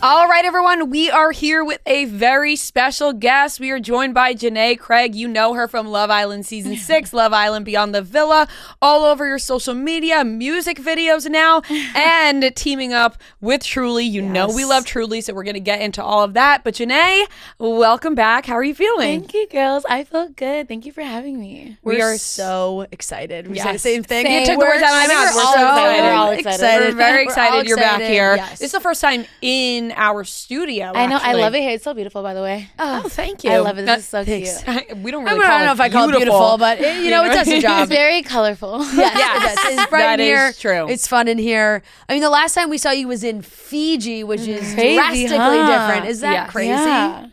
All right, everyone, we are here with a very special guest. We are joined by JaNa Craig. You know her from Love Island Season 6, Love Island Beyond the Villa, all over your social media, music videos now, and teaming up with Truly. You know we love Truly, so we're going to get into all of that. But JaNa, welcome back. How are you feeling? Thank you, girls. I feel good. Thank you for having me. We are so excited. We say the same thing. Same. You took the words out of my mouth. We're all excited. We're very excited you're back here. Yes. This is the first time in our studio. I know. I actually. love it here. It's so beautiful, by the way. Oh, thank you. I love it. This is so cute. We don't I really don't know if I call it beautiful, but it does the job. It's very colorful. Yes, it does. It's bright That in here. is true. It's fun in here. I mean, the last time we saw you was in Fiji, which is Crazy, drastically huh? different. Is that Yes. crazy? Yeah.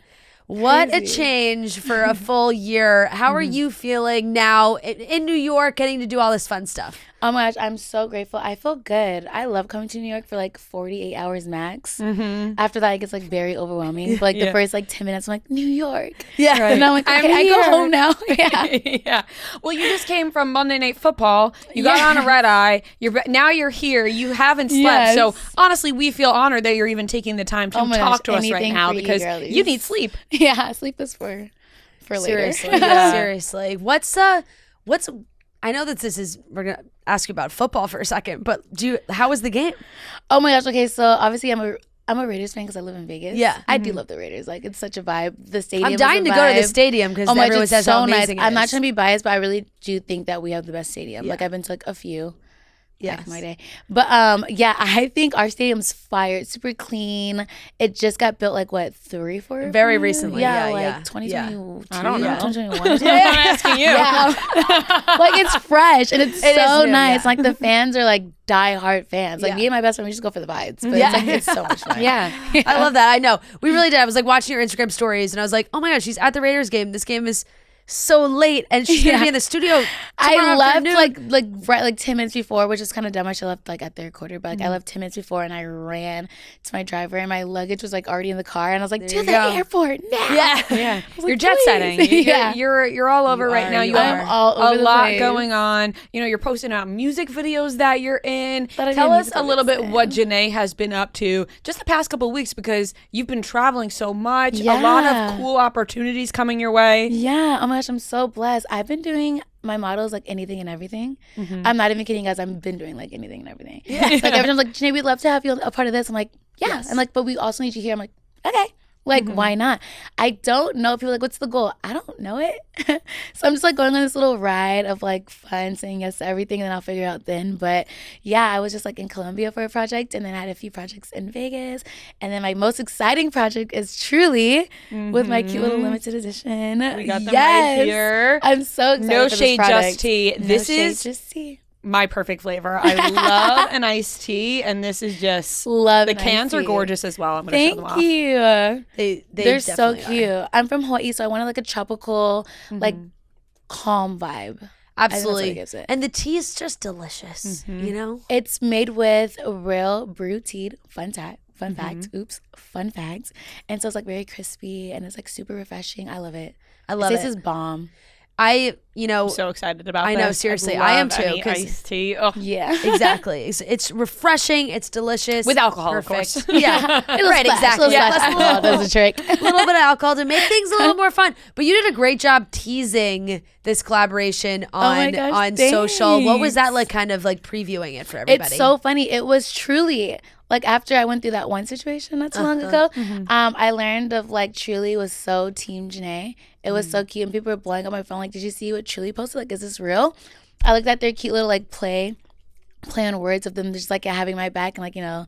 What a Crazy. change for a full year. How are you feeling now in New York, getting to do all this fun stuff? Oh my gosh, I'm so grateful. I feel good. I love coming to New York for like 48 hours max. After that, it gets like very overwhelming. But like the first like 10 minutes, I'm like, New York. Yeah. Right. And I'm like, okay, I go home now. Yeah. Yeah. Well, you just came from Monday Night Football. You got on a red eye. Now you're here. You haven't slept. Yes. So honestly, we feel honored that you're even taking the time to Oh my talk gosh, to us right anything now for you, because girlies. you need sleep. Yeah, sleep is for later. Seriously. Seriously. What's I know that we're gonna ask you about football for a second, but how was the game? Oh my gosh. Okay, so obviously I'm a Raiders fan because I live in Vegas. Yeah. I do love the Raiders. Like, it's such a vibe. The stadium. I'm dying to go to the stadium because everyone it's says so how nice. amazing it I'm not is. trying to be biased, but I really do think that we have the best stadium. Like, I've been to like a few. Back in my day. But yeah, I think our stadium's fire. It's super clean. It just got built like what, 4 Very recently. Yeah, Yeah, like yeah. 2022. I don't know. 2021. I'm asking you. Yeah. Like, it's fresh and it's It is so new, nice. yeah. Like, the fans are like die-hard fans. Like, Yeah. me and my best friend, we just go for the vibes. But Yeah. it's like, it's so much fun. Yeah. I love that. I know. We really did. I was like watching your Instagram stories and I was like, oh my gosh, she's at the Raiders game. This game is so late and she's going to be in the studio. I left afternoon. like 10 minutes before, which is kind of dumb. I should have left like at their quarter, but like I left 10 minutes before and I ran to my driver and my luggage was like already in the car and I was like, to the airport now. Yeah. Yeah. like, You're jet setting. please. You're all over right now. You I'm have all over a the lot place. going on. You know, you're posting out music videos that you're in. That I Tell did us music a little bit videos what in. JaNa has been up to just the past couple of weeks because you've been traveling so much. A lot of Yeah. cool opportunities coming your way. Yeah. Oh my gosh, I'm so blessed. I've been doing my models like anything and everything. I'm not even kidding, guys. I've been doing like anything and everything. Like every time, like, JaNa, we'd love to have you a part of this. I'm like, yeah. Yes. And like, but we also need you here. I'm like, okay. Like, why not? I don't know. People are like, what's the goal? I don't know it. So I'm just like going on this little ride of like fun, saying yes to everything, and then I'll figure it out then. But yeah, I was just like in Colombia for a project, and then I had a few projects in Vegas. And then my most exciting project is Truly with my cute little limited edition. We got them right here. I'm so excited. No for this shade, product. just tea. No This shade, is just tea. my perfect flavor. I love an iced tea, and this is just Love the an cans iced are tea. gorgeous as well. I'm going to show them Thank off. you. They're so definitely cute. are. I'm from Hawaii, so I wanted like a tropical, like calm vibe. Absolutely. what gives it. And the tea is just delicious, you know? It's made with real brew tea. Fun fact. Fun fact. And so it's like very crispy and it's like super refreshing. I love it. I love This it. is bomb. I'm So excited about I this. know, seriously. I am love too, any 'cause- iced tea. Oh. Yeah. Exactly. It's refreshing. It's delicious. With alcohol, Perfect. of course. Yeah. Little Right, splash, exactly. little Yeah, splash that's of alcohol does the trick. a little bit of alcohol to make things a little more fun. But you did a great job teasing this collaboration on my gosh, on social. What was that thanks. like, kind of like previewing it for everybody? It's so funny. It was Truly like after I went through that one situation not too long ago, I learned of like Truly was so team JaNa. It was so cute, and people were blowing up my phone like, "Did you see what Truly posted? Like, is this real?" I looked at their cute little like play on words of them just like having my back and like, you know,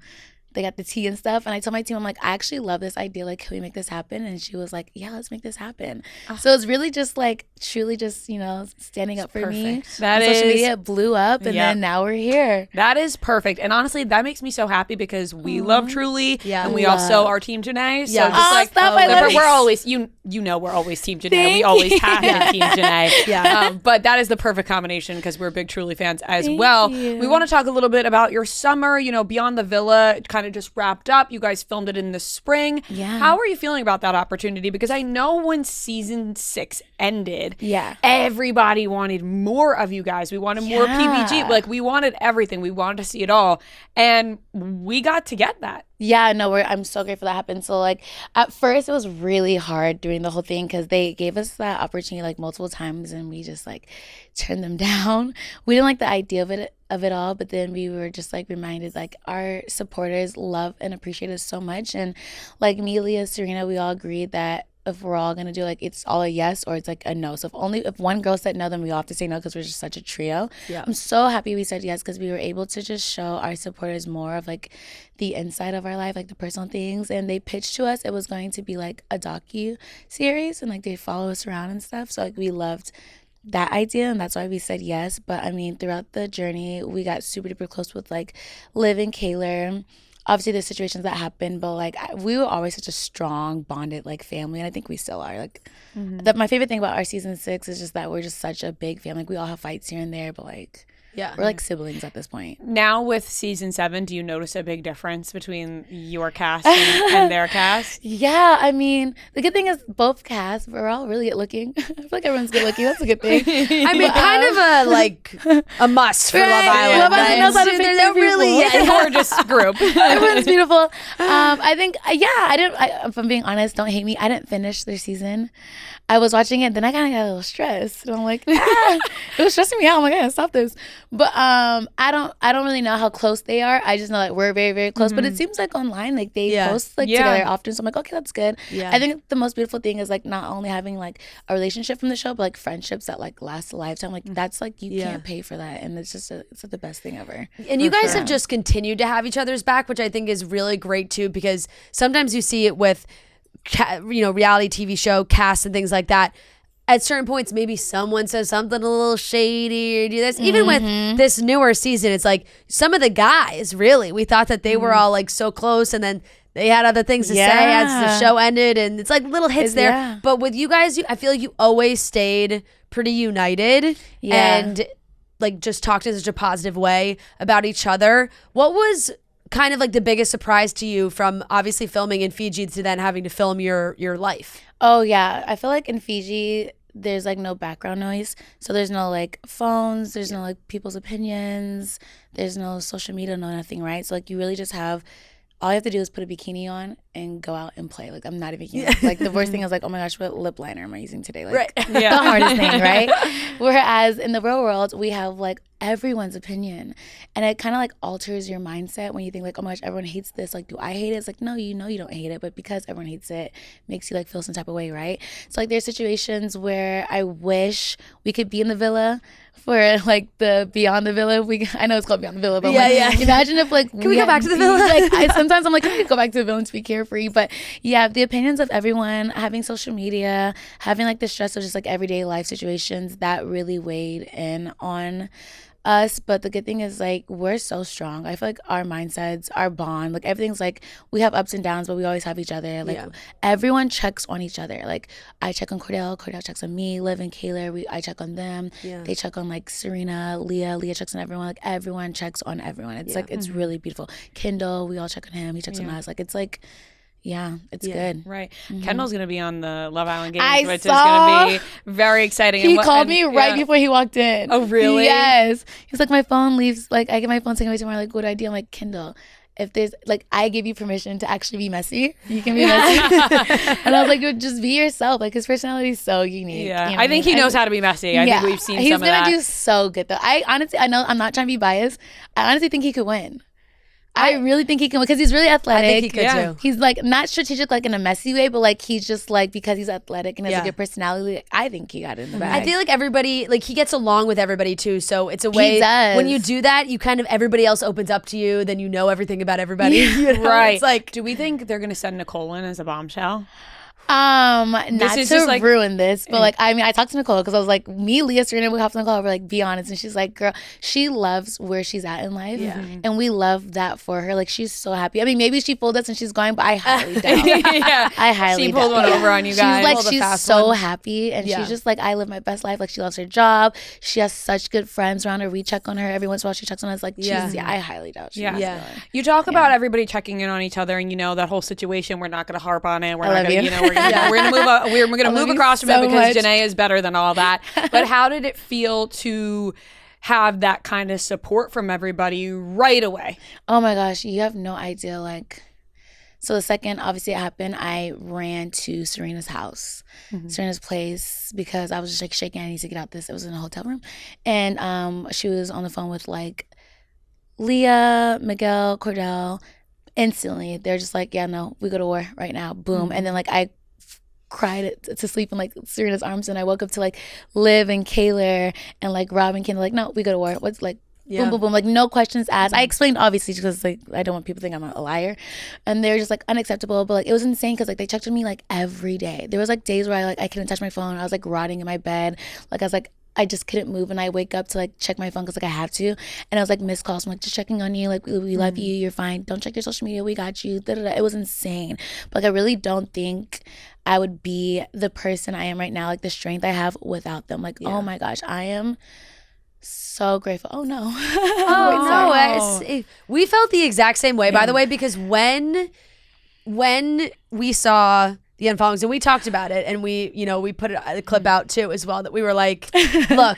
they got the tea and stuff. And I told my team, I'm like, I actually love this idea. Like, can we make this happen? And she was like, yeah, let's make this happen. So it's really just like Truly just, you know, standing up for me. perfect. That On social is- media, it blew up, and Yep. then now we're here. That is perfect. And honestly, that makes me so happy because we love Truly. Yeah. And we also are Team JaNa. So Yeah. just like, stop, I love we're it. always, you know, we're always Team JaNa. We Thank always you. have been Team JaNa. Yeah. But that is the perfect combination because we're big Truly fans as Thank well. you. We want to talk a little bit about your summer, you know, Beyond the Villa. It kind of just wrapped up. You guys filmed it in the spring. Yeah. How are you feeling about that opportunity? Because I know when season 6 ended, Yeah. everybody wanted more of you guys. We wanted more Yeah. PBG. Like, we wanted everything. We wanted to see it all. And we got to get that. Yeah, no, I'm so grateful that happened. So like at first it was really hard doing the whole thing because they gave us that opportunity like multiple times and we just like turned them down. We didn't like the idea of it all, but then we were just like reminded like our supporters love and appreciate us so much. And like me, Leah, Serena, we all agreed that if we're all gonna do like it's all a yes or it's like a no. So if one girl said no, then we all have to say no because we're just such a trio. Yeah. I'm so happy we said yes because we were able to just show our supporters more of like the inside of our life, like the personal things. And they pitched to us it was going to be like a docu series and like they follow us around and stuff. So like we loved that idea and that's why we said yes. But I mean throughout the journey we got super duper close with like Liv and Kaylor. Obviously there's situations that happen, but like we were always such a strong bonded like family and I think we still are. Like my favorite thing about our season 6 is just that we're just such a big family. Like we all have fights here and there, but like we're like siblings at this point. Now with season 7, do you notice a big difference between your cast and their cast? Yeah, I mean, the good thing is both casts, we're all really good looking. I feel like everyone's good looking. That's a good thing. I mean, kind of a like a must for Love Island. Love Island knows how to pick their Really a gorgeous group. Everyone's beautiful. I think, if I'm being honest, don't hate me. I didn't finish their season. I was watching it, then I kind of got a little stressed. And I'm like, it was stressing me out. I'm like, I gotta stop this. But I don't really know how close they are. I just know that we're very, very close. But it seems like online, like they post like together often. So I'm like, okay, that's good. Yeah. I think the most beautiful thing is like not only having like a relationship from the show, but like friendships that like last a lifetime. Like that's like you can't pay for that, and it's just it's like the best thing ever. And you guys have just continued to have each other's back, which I think is really great too, because sometimes you see it with reality TV show casts and things like that. At certain points, maybe someone says something a little shady or do this. Even with this newer season, it's like some of the guys, really, we thought that they were all like so close and then they had other things to say as the show ended. And it's like little hits there. Yeah. But with you guys, I feel like you always stayed pretty united and like just talked in such a positive way about each other. What was kind of like the biggest surprise to you from obviously filming in Fiji to then having to film your life? Oh yeah, I feel like in Fiji there's like no background noise, so there's no like phones, there's no like people's opinions, there's no social media, no nothing, right? So like you really just have all you have to do is put a bikini on and go out and play. Like I'm not even kidding. Like the worst thing is like, oh my gosh, what lip liner am I using today? Like the hardest thing, right? Whereas in the real world, we have like everyone's opinion, and it kind of like alters your mindset when you think like, oh my gosh, everyone hates this. Like, do I hate it? It's like, no, you know you don't hate it, but because everyone hates it, makes you like feel some type of way, right? So like there's situations where I wish we could be in the villa for like the Beyond the Villa. I know it's called Beyond the Villa, but imagine if like can we go back to the villa? Like sometimes I'm like, can we go back to the villa and be carefree? But yeah, the opinions of everyone, having social media, having like the stress of just like everyday life situations, that really weighed in on us. But the good thing is like we're so strong. I feel like our mindsets, our bond, like everything's like we have ups and downs, but we always have each other. Like everyone checks on each other. Like I check on Cordell checks on me, Liv and Kaylor, I check on them. They check on like Serena, Leah checks on everyone. Like everyone checks on everyone. It's like it's really beautiful. Kendall, we all check on him, he checks on us. Like it's like it's good. Right. Kendall's going to be on the Love Island Games, which is going to be very exciting. He called me right before he walked in. Oh, really? Yes. He's like, my phone leaves, like, I get my phone taken away tomorrow. Like, what idea? I'm like, Kendall, if there's, like, I give you permission to actually be messy. You can be messy. And I was like, just be yourself. Like, his personality is so unique. Yeah. You know I think he knows how to be messy. I think we've seen some of that. He's going to do so good, though. I honestly, I know I'm not trying to be biased. I honestly think he could win. I really think he can, because he's really athletic. I think he could too. He's like not strategic like in a messy way, but like he's just like, because he's athletic and has a good personality, I think he got it in the bag. I feel like everybody, like he gets along with everybody too, so it's a way when you do that, you kind of, everybody else opens up to you, then you know everything about everybody. You know? Right. It's like, do we think they're gonna send Nicole in as a bombshell? Not to ruin this, but like, I mean, I talked to Nicole because I was like, me, Leah, Serena, we hopped on Nicole, we're like, be honest, and she's like, girl, she loves where she's at in life, and we love that for her. Like, she's so happy. I mean, maybe she pulled us and she's going, but I highly doubt. I highly she pulled one over on you guys. She's like, she's so happy, and she's just like, I live my best life. Like, she loves her job. She has such good friends around her. We check on her every once in a while. She checks on us. Like, I highly doubt she's going. You talk about everybody checking in on each other, and you know that whole situation. We're not going to harp on it. We're not going to, we're going to move. We're going to move across from it because JaNa is better than all that. But how did it feel to have that kind of support from everybody right away? Oh my gosh, you have no idea. Like, So the second, obviously, it happened, I ran to Serena's house, Serena's place, because I was just like shaking. I need to get out this. It was in a hotel room. And she was on the phone with like Leah, Miguel, Cordell. Instantly, they're just like, yeah, no, we go to war right now. Boom. And then like I cried to sleep in like Serena's arms, and I woke up to like Liv and Kayla and like Rob and Kendall like, no, we go to war. What's like boom, boom, boom, like no questions asked. I explained obviously because like I don't want people to think I'm a liar, and they're just like unacceptable. But like it was insane because like they checked on me like every day. There was like days where I couldn't touch my phone. I was like rotting in my bed. Like I was like, I just couldn't move, and I wake up to like check my phone because like I have to, and I was like missed calls. I'm like, just checking on you, like we love you, you're fine, don't check your social media, we got you. It was insane. But like I really don't think I would be the person I am right now, like the strength I have without them. Like oh my gosh, I am so grateful. Oh no. We felt the exact same way, by the way, because when we saw the unfollowings, and we talked about it, and we put a clip out too as well, that we were like, look,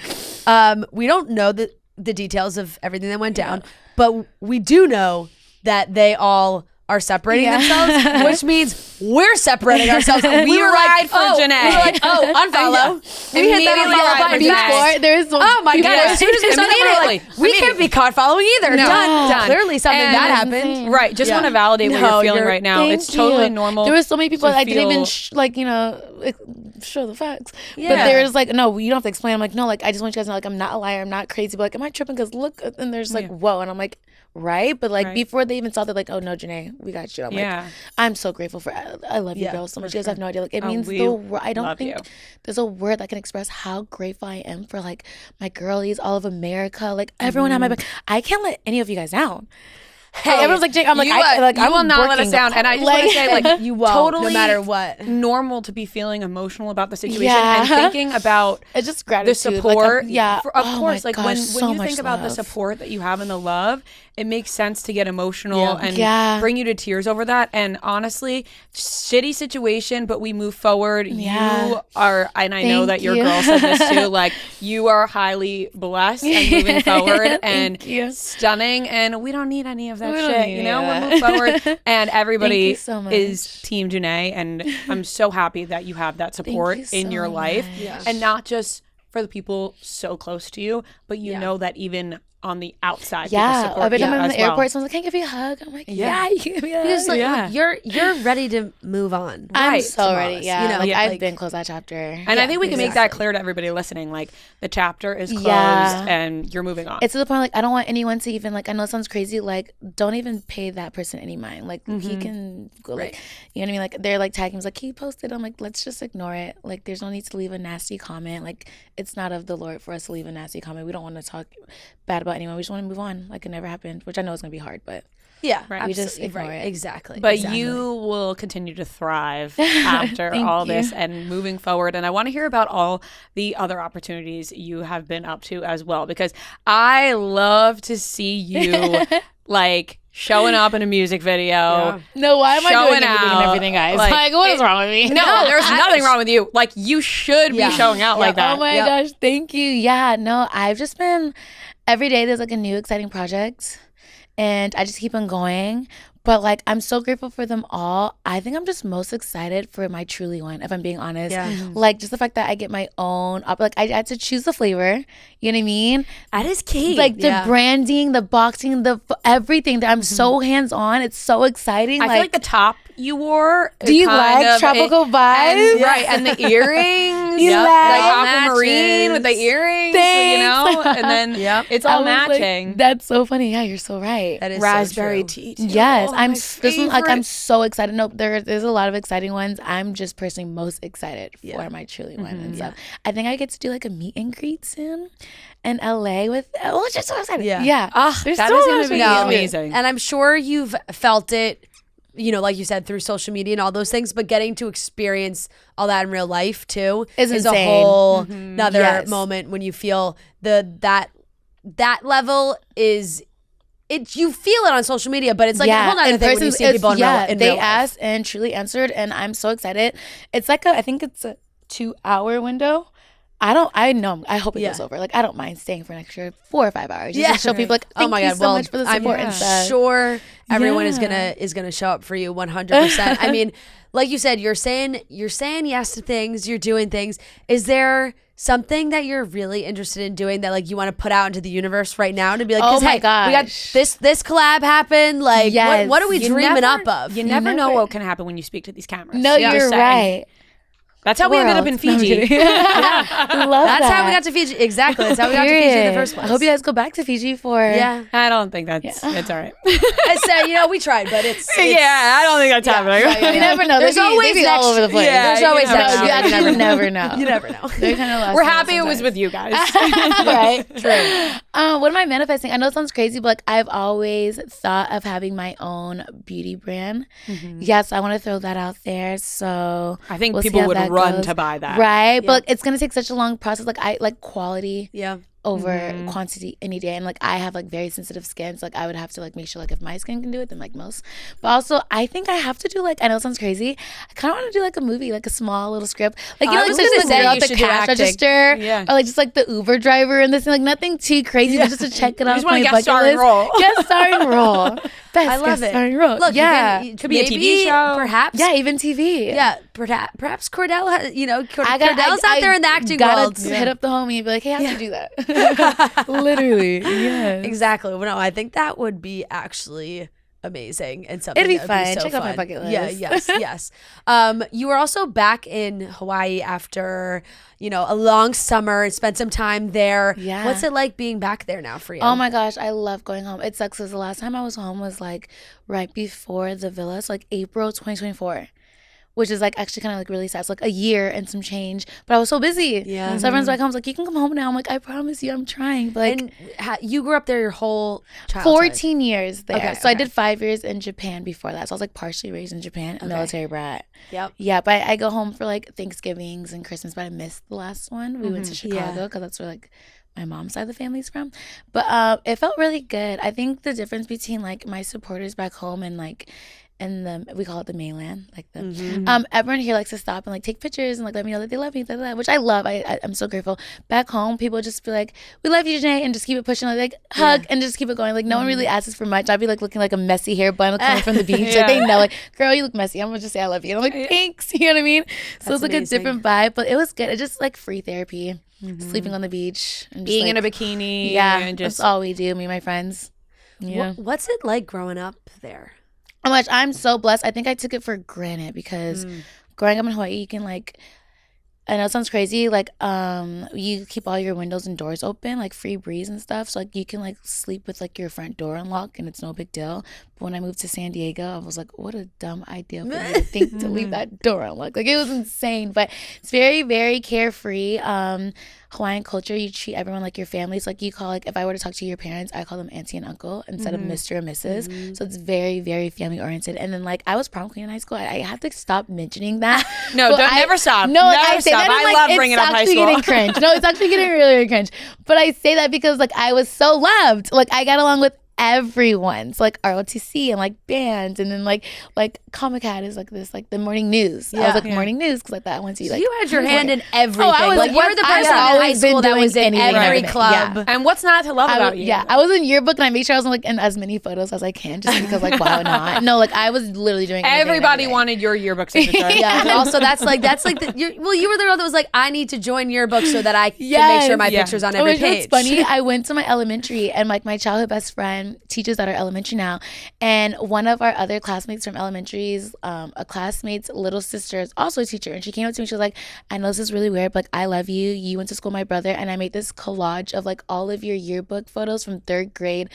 we don't know the details of everything that went down, but we do know that they all are separating themselves, which means we're separating ourselves. We were like, for Janae. We were like, unfollow. We hit that unfollow button before. There's oh my god! As soon as we saw that, we were like, we can't be caught following either. No. Done. Clearly something And that happened. Right. Just want to validate what you're feeling right now. It's totally normal. There were so many people to I didn't even feel- show the facts. Yeah. But they're just like, no, you don't have to explain. I'm like, no, like I just want you guys to know, like I'm not a liar. I'm not crazy. But like, am I tripping? Because look, and they're just like, whoa. And I'm like, right. But like before they even saw that, like, oh no, Janae, we got you. I'm like, I'm so grateful for. I love you, girls, so much. You guys have no idea. Like it means I don't think there's a word that can express how grateful I am for like my girlies, all of America, like everyone had my back. I can't let any of you guys down. Hey, everyone's like, Jake, I'm like, you will not let us down. And I just want to say, like, you won't, totally no matter what. Normal to be feeling emotional about the situation and thinking about it's just gratitude, the support. Like, of course, like when so you think about the support that you have and the love, it makes sense to get emotional and bring you to tears over that. And honestly, shitty situation, but we move forward. You are, and I know that your girl said this too, like you are highly blessed and moving forward and stunning. And we don't need any of that shit, you know? We'll move forward. And everybody is Team Janae. And I'm so happy that you have that support in your life. And not just for the people so close to you, but you know that even on the outside, every time I'm in the airport, someone's like, "Can I give you a hug?" I'm like, "Yeah, you can give me a hug." Because like, you're ready to move on. I'm so ready. Yeah, you know, like I've been closed that chapter, and I think we can make that clear to everybody listening. Like the chapter is closed, and you're moving on. It's to the point like I don't want anyone to even like. I know it sounds crazy. Like don't even pay that person any mind. Like he can go like, you know what I mean? Like they're like tagging me like he posted. I'm like, let's just ignore it. Like there's no need to leave a nasty comment. Like it's not of the Lord for us to leave a nasty comment. We don't want to talk bad about anyone. We just want to move on like it never happened, which I know is going to be hard, but we just ignore it. Exactly. But you will continue to thrive after all this and moving forward. And I want to hear about all the other opportunities you have been up to as well, because I love to see you like showing up in a music video. No, why am I doing everything, guys? Like what is wrong with me? No, there's nothing wrong with you. Like you should be showing out like that. Oh my gosh, thank you. Yeah, no, I've just been every day there's like a new exciting project and I just keep on going. But like I'm so grateful for them all. I think I'm just most excited for my Truly one, if I'm being honest. Like just the fact that I get my own like I had to choose the flavor. You know what I mean? That is key. Like the branding, the boxing, the everything. I'm so hands on. It's so exciting. I feel like the top you wore. Do you like tropical vibes? Right, and the earrings. You like aquamarine with the earrings. Thanks. You know, and then it's all matching. Like, that's so funny. Yeah, you're so right. That is raspberry so true. tea. Yes, I'm so excited. No, there's a lot of exciting ones. I'm just personally most excited for my Truly one and stuff. I think I get to do like a meet and greet soon in LA with. Oh, it's just so excited. Yeah. There's that so is going to be amazing. And I'm sure you've felt it. You know, like you said, through social media and all those things, but getting to experience all that in real life too is a whole another moment when you feel that level is. You feel it on social media, but it's like a whole nother thing when you see people in real life. They asked and Truly answered, and I'm so excited. It's like I think it's a 2-hour window I hope it goes over. Like, I don't mind staying for an extra 4 or 5 hours. Just to show people, like, thank you so much for the support and stuff. Sure everyone is gonna show up for you 100%. I mean, like you said, you're saying yes to things, you're doing things. Is there something that you're really interested in doing that like you want to put out into the universe right now to be like, oh my hey, gosh, we got this collab happened, like what are we dreaming up of? You never know what can happen when you speak to these cameras. No, you're right. That's how we ended up in Fiji. Love That's that. how we got to Fiji. Exactly. That's how we got to Fiji in the first place. I hope you guys go back to Fiji for. Yeah. I don't think it's all right. We tried, but it's I don't think that's happening. You never know. There's always maybe all over the place. Yeah, There's always never next know. year. You actually never know. You never know. They're kind of We're happy it was with you guys. Right. True. What am I manifesting? I know it sounds crazy, but like I've always thought of having my own beauty brand. Mm-hmm. Yes, I want to throw that out there. So I think people would run to buy that. Right. But like, it's going to take such a long process. Like I like quality. Yeah. Over quantity any day, and like I have like very sensitive skin, so like I would have to like make sure like if my skin can do it, then like most. But also I think I have to do like, I know it sounds crazy, I kind of want to do like a movie, like a small little script, like you know, like just the girl at the cash register, or like just like the Uber driver and this thing, like nothing too crazy, but just to check it out. You just want to guest starring role. Guest starring role. Best I love it. Starring role. Look, it could be a TV show, perhaps. Yeah, even TV. Yeah, perhaps Cordell has, Cordell's out there in the acting world. Gotta hit up the homie and be like, hey, how'd you do that? Literally, yes. Exactly. Well, no, I think that would be actually amazing and something. It'd be that would fun. Be so Check fun. out my bucket list. Yeah, yes. You were also back in Hawaii after, a long summer and spent some time there. Yeah. What's it like being back there now for you? Oh my gosh, I love going home. It sucks because the last time I was home was like right before the villa, so like April 2024. Which is like actually kind of like really sad. It's like a year and some change, but I was so busy. Yeah. So everyone's back home. I was like, you can come home now. I'm like, I promise you, I'm trying. But like, and you grew up there your whole childhood. 14 years there. Okay, so I did 5 years in Japan before that. So I was like partially raised in Japan, a military brat. Yep. Yeah, but I go home for like Thanksgivings and Christmas, but I missed the last one. We went to Chicago because that's where like my mom's side of the family's from. But it felt really good. I think the difference between like my supporters back home and like we call it the mainland, like the everyone here likes to stop and like take pictures and like let me know that they love me, which I love. I'm so grateful. Back home, people just be like, we love you, JaNa, and just keep it pushing, like hug and just keep it going. Like no one really asks for much. I'd be like looking like a messy hair bun coming from the beach. Like they know, like, girl, you look messy, I'm gonna just say I love you, and I'm like, thanks. You know what I mean? So it's like a different vibe, but it was good. It's just like free therapy, sleeping on the beach and being just, in a bikini. Yeah, and just that's all we do, me and my friends. Yeah. What's it like growing up there? How much I'm so blessed. I think I took it for granted because growing up in Hawaii, you can like, I know it sounds crazy, like you keep all your windows and doors open, like free breeze and stuff. So like you can like sleep with like your front door unlocked and it's no big deal. But when I moved to San Diego, I was like, what a dumb idea for me to think to leave that door unlocked. Like it was insane, but it's very, very carefree. Hawaiian culture, you treat everyone like your family. So like you call, like if I were to talk to your parents, I call them auntie and uncle instead of Mr. or Mrs. So it's very, very family oriented. And then like I was prom queen in high school. I have to stop mentioning that. No, never stop. No, like, never I say stop. that and, I like, love bringing up high school. It's actually getting cringe. No, it's actually getting really, really cringe. But I say that because like I was so loved. Like I got along with everyone. So like ROTC and like bands, and then like Comic Hat is like this, like the morning news. I was like morning news because like that once you like you had your hand in everything. I was like you're the person in high school that was in every club. Yeah. And what's not to love about you? Yeah, I was in yearbook and I made sure I was like in as many photos as I can, just because like why not? No, like I was literally doing everybody wanted your yearbook signature. Yeah, and also that's like you were the girl that was like, I need to join yearbook so that I can make sure my picture's on every page. It's funny. I went to my elementary and like my childhood best friend teaches at our elementary now, and one of our other classmates from elementaries, a classmate's little sister is also a teacher, and she came up to me, she was like, I know this is really weird, but like I love you, you went to school with my brother, and I made this collage of like all of your yearbook photos from 3rd grade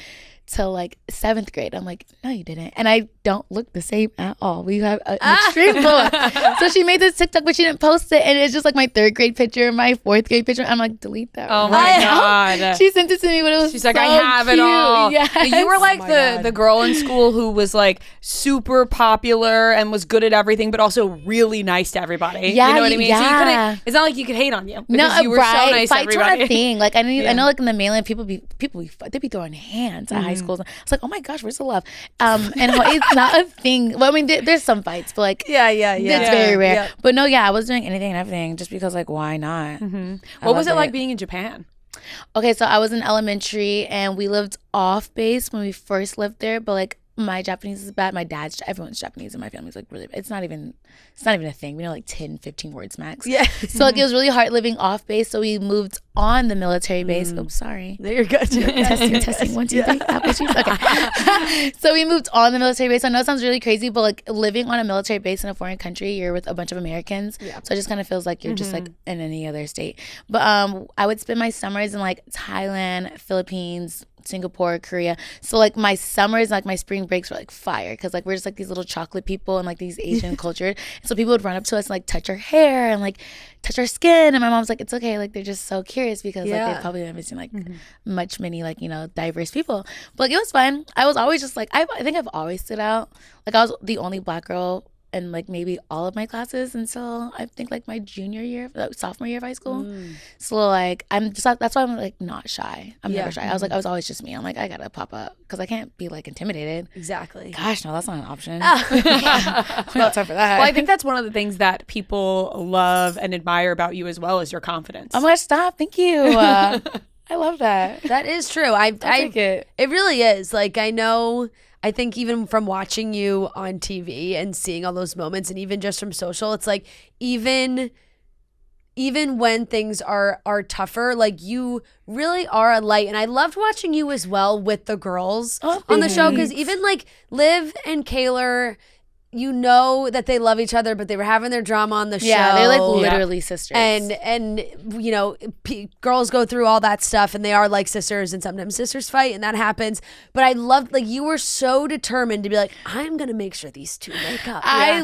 to like 7th grade. I'm like, no you didn't, and I don't look the same at all. We have an extreme glow up. So she made this TikTok, but she didn't post it, and it's just like my 3rd grade picture, my 4th grade picture. I'm like, delete that. Oh my god. She sent it to me, but it was she's like, so I have cute. it all. Yes. You were like the girl in school who was like super popular and was good at everything, but also really nice to everybody. Yeah, you know what I mean? So you yeah. couldn't, it's not like you could hate on you. No, You were so nice to Fights everybody. were a thing. Like I know like in the mainland, people be throwing hands at high schools. It's like, oh my gosh, where's the love? And Hawaii's not a thing. Well, I mean, there's some fights, but like, yeah. it's very rare. But no, I was doing anything and everything just because like, why not? What was it like being in Japan? Okay, so I was in elementary and we lived off base when we first lived there, but like my Japanese is bad. Everyone's Japanese in my family's like really bad. It's not even a thing. We know like 10, 15 words max. Yeah. So like it was really hard living off base. So we moved on the military base. Oh, sorry. No, you're good. Testing. 1, 2, 3. Apple juice. Okay. So we moved on the military base. I know it sounds really crazy, but like living on a military base in a foreign country, you're with a bunch of Americans. Yeah. So it just kind of feels like you're just like in any other state. But I would spend my summers in like Thailand, Philippines, Singapore, Korea. So like my summers, like my spring breaks were like fire because like we're just like these little chocolate people and like these Asian culture. And so people would run up to us and like touch our hair and like touch our skin. And my mom's like, it's okay. Like they're just so curious because like they've probably never seen like many like, you know, diverse people. But like it was fun. I was always just like, I think I've always stood out. Like I was the only Black girl in like maybe all of my classes until I think like my sophomore year of high school. So like that's why I'm like not shy. I'm never shy. I was always just me. I'm like, I gotta pop up because I can't be like intimidated. Exactly. Gosh, no, that's not an option. We don't time for that. Well, I think that's one of the things that people love and admire about you as well is your confidence. Oh my gosh, stop. Thank you. I love that. That is true. I take it. It really is. Like I think even from watching you on TV and seeing all those moments and even just from social, it's like even when things are tougher, like you really are a light. And I loved watching you as well with the girls on the show because even like Liv and Kaylor, you know that they love each other, but they were having their drama on the show. Yeah, they're like literally sisters. And you know, girls go through all that stuff, and they are like sisters, and sometimes sisters fight, and that happens. But I loved, like, you were so determined to be like, I'm gonna make sure these two make up. I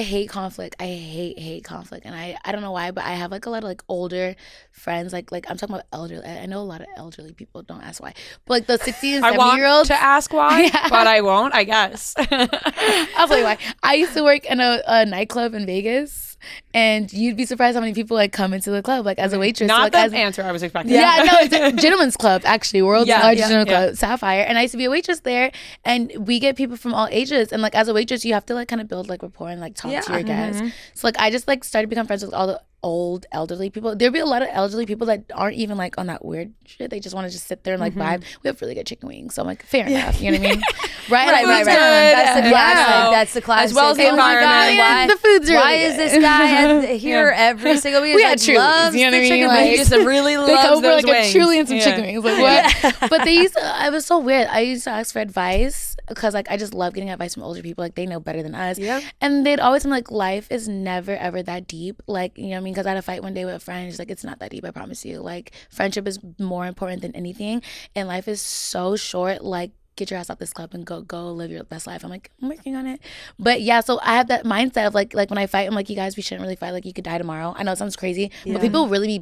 hate conflict. I hate conflict, and I don't know why, but I have like a lot of like older friends. Like I'm talking about elderly. I know a lot of elderly people. Don't ask why. But like the 60 and 70-year-olds. I want to ask why, but I won't. I guess. I'll tell you why. I used to work in a nightclub in Vegas, and you'd be surprised how many people like come into the club like as a waitress. Not so, like, the answer I was expecting. Yeah, no, it's a gentleman's club actually, world's largest gentleman's club, Sapphire. And I used to be a waitress there, and we get people from all ages. And like as a waitress, you have to like kind of build like rapport and like talk to your guests. So like I just like started to become friends with all the old elderly people. There'd be a lot of elderly people that aren't even like on that weird shit. They just want to just sit there and like vibe. We have really good chicken wings, so I'm like, fair enough. You know what I mean? Right. That's the classic. That's the classic. As well as the environment. The food's really Why is this guy here every single week? We had Trulies, you know what I mean? Like, he just really loves they come those for like wings. a Truly and some chicken wings. Like what? But they used to, it was so weird. I used to ask for advice because like I just love getting advice from older people. Like they know better than us. Yeah. And they'd always be like, life is never ever that deep. Like, you know what I mean? Because I had a fight one day with a friend. She's like, it's not that deep, I promise you. Like friendship is more important than anything, and life is so short. Like get your ass out this club and go live your best life. I'm like, I'm working on it. But yeah, so I have that mindset of like when I fight, I'm like, you guys, we shouldn't really fight. Like you could die tomorrow. I know it sounds crazy, but people really be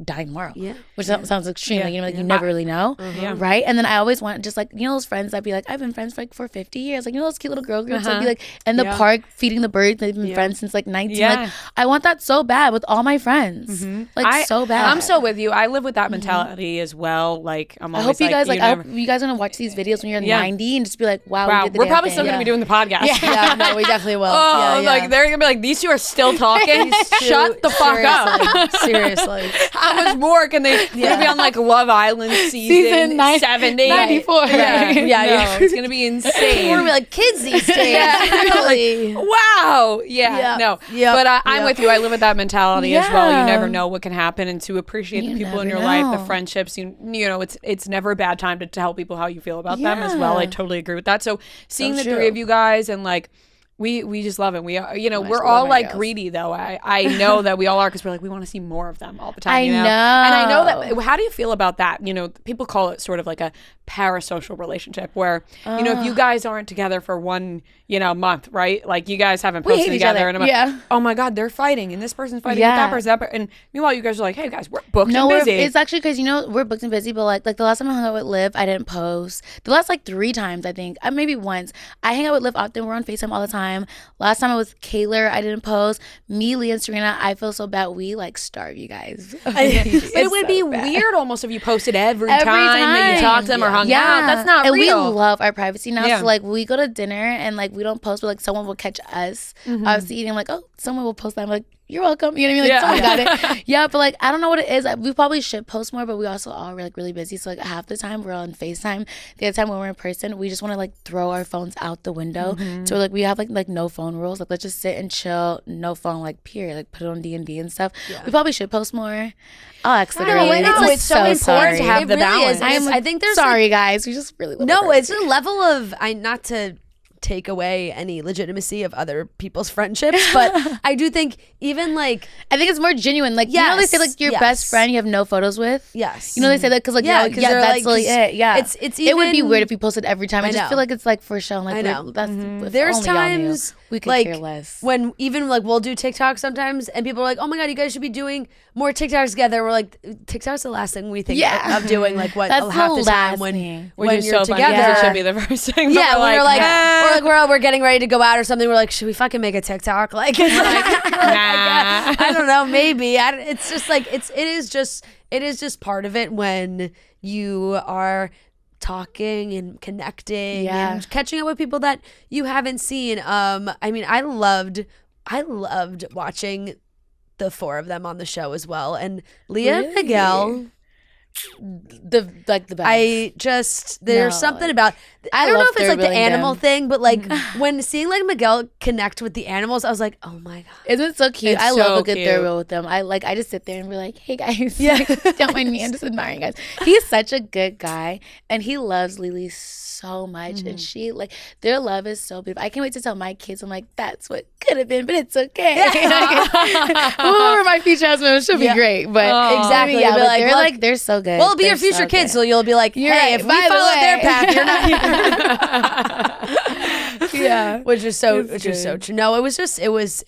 dying tomorrow. Yeah. Which sounds extreme. Like, you know, like you never really know. Right? And then I always want just like, you know, those friends that'd be like, I've been friends for 50 years. Like, you know, those cute little girl groups that'd be like in the park feeding the birds. They've been friends since like 19. Like I want that so bad with all my friends. Like so bad. I'm so with you. I live with that mentality as well. Like I'm always I hope you guys gonna watch these videos when you're 90 and just be like, wow, we're probably still gonna be doing the podcast. Yeah, no, we definitely will. Like they're gonna be like, these two are still talking. Shut the fuck up. Seriously. How much more can they? We're gonna be on like Love Island season 70, 94. No, it's gonna be insane. We're gonna be like kids these days. Really. Wow. But I'm with you. I live with that mentality as well. You never know what can happen, and to appreciate the people in your life, the friendships. You know, it's never a bad time to tell people how you feel about them as well. I totally agree with that. So seeing the three of you guys and like we just love it. We are, you know, we're all like greedy though. I know that we all are because we're like, we want to see more of them all the time. You know? And I know that. How do you feel about that? You know, people call it sort of like a parasocial relationship where, you know, if you guys aren't together for one, you know, month, right? Like you guys haven't posted together and I'm like, oh my God, they're fighting and this person's fighting with that person. And meanwhile, you guys are like, hey guys, we're booked and busy. It's actually because, you know, we're booked and busy, but like the last time I hung out with Liv, I didn't post. The last like 3 times, I think, maybe once, I hang out with Liv often. We're on FaceTime all the time. time. Last time I was Kaylor, I didn't post. Me, Leah, and Serena, I feel so bad. We like starve you guys. But it would be weird almost if you posted every time that you talked to them or hung out. That's not and real. We love our privacy now. Yeah. So like we go to dinner and like we don't post, but like someone will catch us obviously eating. I'm like, oh, someone will post that. I'm like, you're welcome. You know what I mean? Like someone got it. Yeah, but like I don't know what it is. We probably should post more, but we also are like really busy. So like half the time we're on FaceTime. The other time when we're in person, we just want to like throw our phones out the window. So like we have like no phone rules. Like let's just sit and chill, no phone, like period. Like put it on D&D and stuff. We probably should post more. I'll exit early. It's so important to have the balance. I think there's sorry guys. We just really love no. It's a level of not to take away any legitimacy of other people's friendships, but I do think even like I think it's more genuine. Like you know they say like your best friend you have no photos with. Yes. You know they say that because like that's like, really it. Yeah. It's even, it would be weird if you posted every time. I just feel like it's like for show. Like I know. That's there's times we could like care less. when even like we'll do TikTok sometimes and people are like, oh my god, you guys should be doing more TikToks together. We're like, TikTok's the last thing we think of doing. Like what that's half the time when you're so together. It should be the first thing. Yeah, when we're like we're getting ready to go out or something, we're like, should we fucking make a TikTok? Like, it's like nah. I don't know, maybe. It's just like it is just part of it when you are talking and connecting and catching up with people that you haven't seen. I mean, I loved watching the four of them on the show as well, and Leah and Miguel. The best. There's something about I don't know if it's like the animal thing, but like when seeing like Miguel connect with the animals, I was like, oh my god, isn't it so cute? I love a good throw with them. I just sit there and be like, hey guys, don't mind me, I'm just admiring guys. He's such a good guy and he loves Lily so much and she like their love is so beautiful. I can't wait to tell my kids. I'm like, that's what could have been, but it's okay. Whoever my future husband should be great, but exactly. Yeah, but like, they're so good. Well, it'll be your future kids, so you'll be like, hey, right. if we follow their path, you're not. Yeah, which is so true. No, it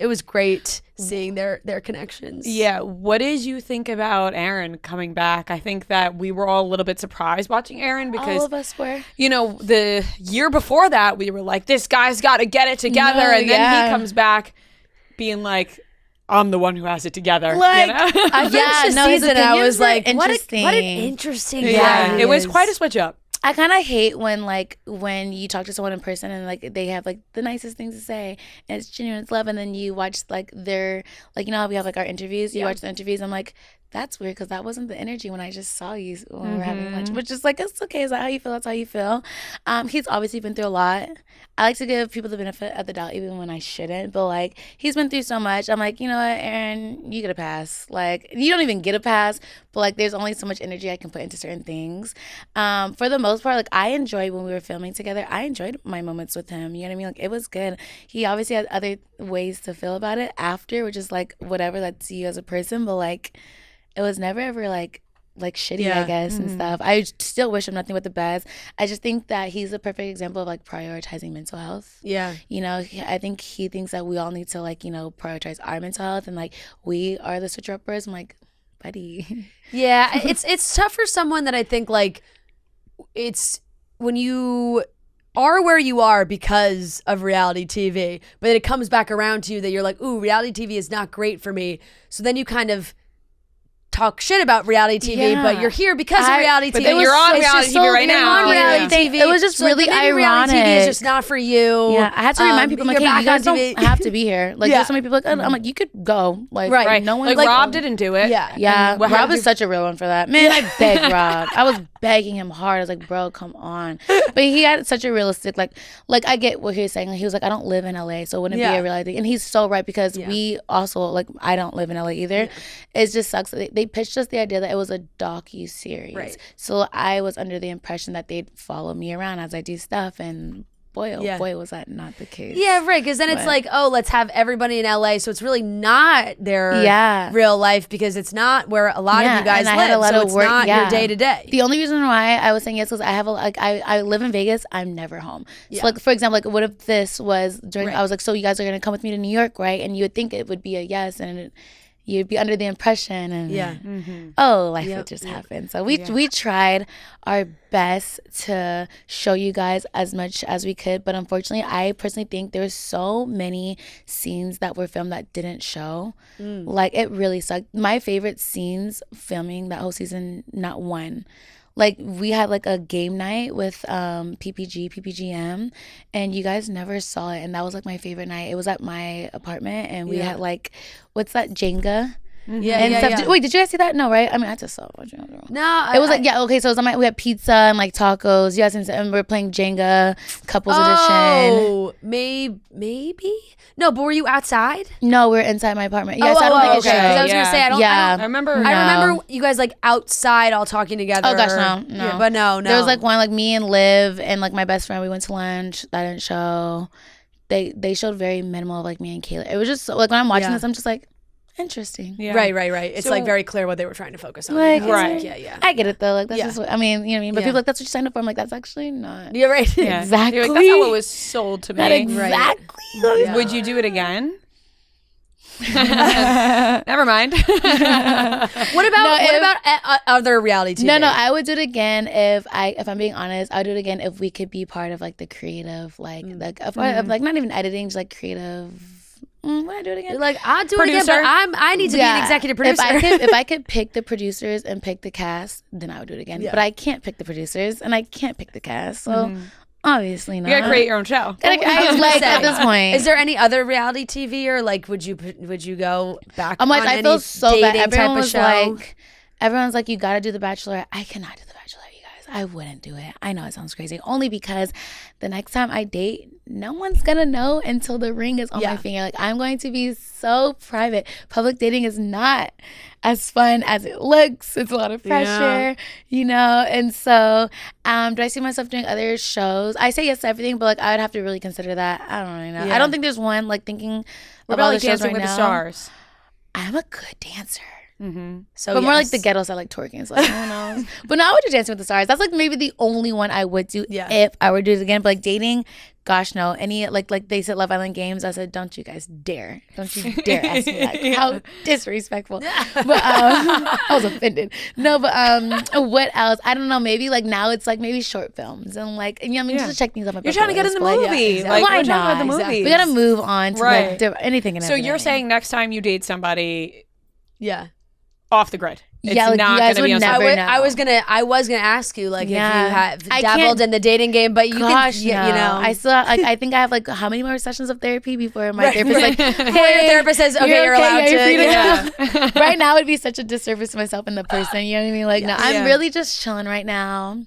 was great seeing their connections. Yeah. What did you think about Aaron coming back? I think that we were all a little bit surprised watching Aaron because all of us were. You know, the year before that, we were like, this guy's got to get it together, and then he comes back being like, I'm the one who has it together. Like, you know? I finished the season and I was like, what an interesting guy. It was quite a switch up. I kind of hate when you talk to someone in person and like they have like the nicest things to say and it's genuine, it's love, and then you watch like their like, you know how we have like our interviews, you watch the interviews, I'm like, that's weird because that wasn't the energy when I just saw you when we were having lunch, which is like, it's okay. Is that how you feel? That's how you feel. He's obviously been through a lot. I like to give people the benefit of the doubt even when I shouldn't, but like he's been through so much. I'm like, you know what, Aaron, you get a pass. Like you don't even get a pass, but like there's only so much energy I can put into certain things. For the most part, like I enjoyed when we were filming together. I enjoyed my moments with him. You know what I mean? Like it was good. He obviously had other ways to feel about it after, which is like whatever, that's you as a person, but like it was never ever like shitty, I guess, and stuff. I still wish him nothing but the best. I just think that he's a perfect example of like prioritizing mental health. Yeah. You know, I think he thinks that we all need to like, you know, prioritize our mental health and like we are the switch uppers. I'm like, buddy. Yeah, it's tough for someone that I think like it's when you are where you are because of reality TV, but then it comes back around to you that you're like, ooh, reality TV is not great for me. So then you kind of talk shit about reality TV, but you're here because of reality TV. But then you're on reality TV right now. On reality TV. It was just so really ironic. Reality TV is just not for you. Yeah, I had to remind people, like, hey, you guys don't have to be here. Like, there's so many people, like, I'm like, you could go. Like, right. No one, like Rob didn't do it. Yeah. Rob is such a real one for that. Man, I begged Rob. I was begging him hard. I was like, bro, come on. But he had such a realistic, like I get what he was saying. Like, he was like, I don't live in LA, so it wouldn't be a reality. And he's so right because we also, like, I don't live in LA either. It just sucks. They pitched us the idea that it was a docu-series. Right. So I was under the impression that they'd follow me around as I do stuff, and boy, was that not the case. Yeah, right, because then it's like, oh, let's have everybody in LA, so it's really not their real life because it's not where a lot of you guys live, a lot so of work, not your day-to-day. The only reason why I was saying yes was I have I live in Vegas, I'm never home. So like, for example, like what if this was during, I was like, so you guys are going to come with me to New York, right? And you would think it would be a yes, and you'd be under the impression and Yeah. life would just happen. So we tried our best to show you guys as much as we could, but unfortunately I personally think there's so many scenes that were filmed that didn't show. Like it really sucked. My favorite scenes filming that whole season, not one. Like we had like a game night with PPGM, and you guys never saw it, and that was like my favorite night. It was at my apartment, and we had like, what's that, Jenga? And stuff. Wait, did you guys see that? No, right? I mean, I just saw it. No, it was like okay. So it was on we had pizza and like tacos. You guys, and we were playing Jenga, couples edition. Oh, maybe. No, but were you outside? No, we were inside my apartment. Yes, I don't think it showed. Because I was gonna say I don't. I remember. I remember you guys like outside all talking together. Oh gosh, no. Yeah, but no. There was like one like me and Liv and like my best friend. We went to lunch. That didn't show. They showed very minimal of like me and Kayla. It was just like when I'm watching this, I'm just like, interesting. Yeah. Right. It's like very clear what they were trying to focus on. Like, right. Yeah. I get it though. Like that's just what I mean. You know what I mean? But people like that's what you signed up for. I'm like that's actually not. You're right. Yeah. Exactly. You're like, that's not what was sold to me. Not exactly. Right. Would you do it again? Never mind. What about other reality TV? No, I would do it again if I'm being honest. I would do it again if we could be part of like the creative, like of like not even editing, just like creative. Would I do it again? You're like, I'll do Producer. it again, but I need to be an executive producer. If I could pick the producers and pick the cast, then I would do it again. Yeah. But I can't pick the producers and I can't pick the cast, so obviously not. You gotta create your own show. At this point, is there any other reality TV or like would you go back? I'm like, on I any feel so bad. dating type of show? Everyone's like, you gotta do The Bachelor. I cannot do The Bachelor, you guys. I wouldn't do it. I know it sounds crazy. Only because the next time I date, no one's gonna know until the ring is on my finger. Like I'm going to be so private. Public dating is not as fun as it looks. It's a lot of pressure, you know? And so, do I see myself doing other shows? I say yes to everything, but like I would have to really consider that. I don't really know. Yeah. I don't think there's one like thinking What about about like the shows Dancing right with now. the Stars? I'm a good dancer. So, but more like the ghetto side, like twerking. So like, who knows? But no, I would do Dancing with the Stars. That's like maybe the only one I would do if I were to do it again. But like dating, gosh no. Any like they said Love Island games. I said, don't you guys dare. Don't you dare ask me that. How disrespectful. But I was offended. No, but what else? I don't know. Maybe like now it's like maybe short films and like you know what I mean just to check things off my You're trying to get in the bucket list, movie. but, Like why we're talking not? about the movies. We gotta move on to like anything and So everything. you're saying next time you date somebody off the grid. It's like, not you guys gonna be would on never social- know. I was gonna ask you like if you have I dabbled can't- in the dating game, but you Gosh, can, no. you know, I still like I think I have like how many more sessions of therapy before my therapist like before your therapist says, okay, you're allowed you're free to. go. Right now would be such a disservice to myself and the person. You know what I mean? Like no, I'm really just chilling right now.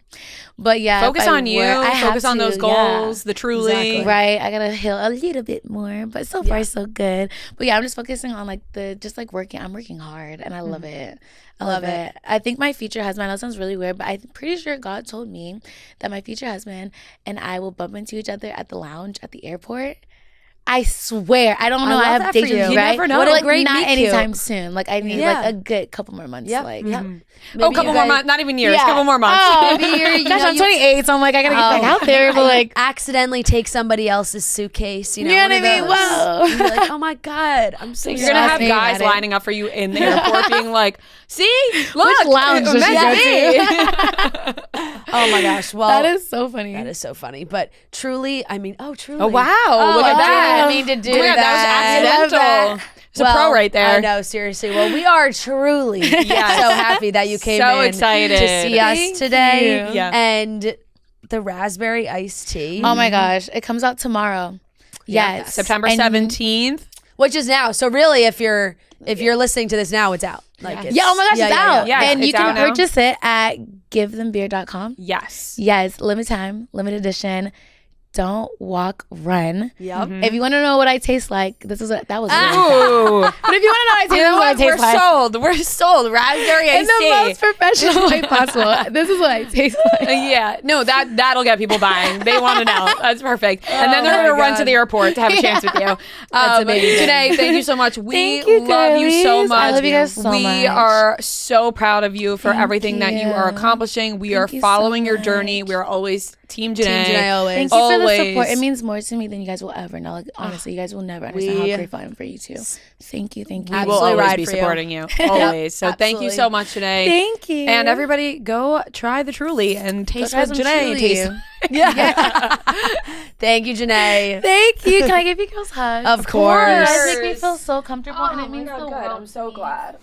But yeah, Focus on you. Focus on those goals. The truly. Exactly. Right. I gotta heal a little bit more, but so far so good. But yeah, I'm just focusing on like working. I'm working hard and I love it. I love it. I think my future husband, that sounds really weird, but I'm pretty sure God told me that my future husband and I will bump into each other at the lounge at the airport. I swear. I don't know. I have deja vu, right? never know. What a like, great not meet anytime cute. soon. Like I need like a good couple more months. Like Oh, couple more months. Not even years. Couple more months. Oh, gosh, I'm 28, so I'm like, I gotta get back out there. But like, accidentally take somebody else's suitcase. You know what I mean? Whoa. You're like, oh my god, I'm so. You're gonna have guys lining up for you in the airport, being like, "See, look, which lounge does she go to? Oh my gosh! Well, that is so funny. That is so funny. But truly, I mean, truly. Oh wow! Look at that. I mean to do Oh my God, that was accidental. It's a pro right there. I know, seriously. Well, we are truly so happy that you came So in excited to see us today. you. Yeah. And the raspberry iced tea. Oh my gosh, it comes out tomorrow. Yes, September 17th. Which is now. So really, if you're listening to this now, it's out. Like it's, oh my gosh, it's out. Yeah, and it's you can out now. purchase it at givethembeer.com. Yes. Yes, limited time, limited edition. Don't walk, run. Yep. If you want to know what I taste like, that was. Ooh. But if you want to know what I taste, You know what I what? taste We're like. sold. We're sold. Raspberry In iced the tea. most professional way possible. This is what I taste like. Yeah, no, that'll get people buying. They want to know. That's perfect. And then they're my going to run to God. the airport to have a chance with you. That's amazing. JaNa, thank you so much. We Thank you, love you so girlies. much. I love you guys so we much. are so proud of you for Thank everything that you are you. accomplishing. We are you so following your journey. much. We are always Team Team Janae. Janae always. Thank you for the Always. support. It means more to me than you guys will ever know. Like, honestly, you guys will never understand how grateful I am for you too. Thank you. We will Absolutely always ride be for you. supporting you. Always. So thank you absolutely. so much, Janae. Thank you. And everybody, go try the Truly and taste try with some Janae. Truly. Taste. Yeah. Thank you, Janae. Thank you. Can I give you girls hugs? Of You course. guys make me feel so comfortable, and it means the world. I'm so glad.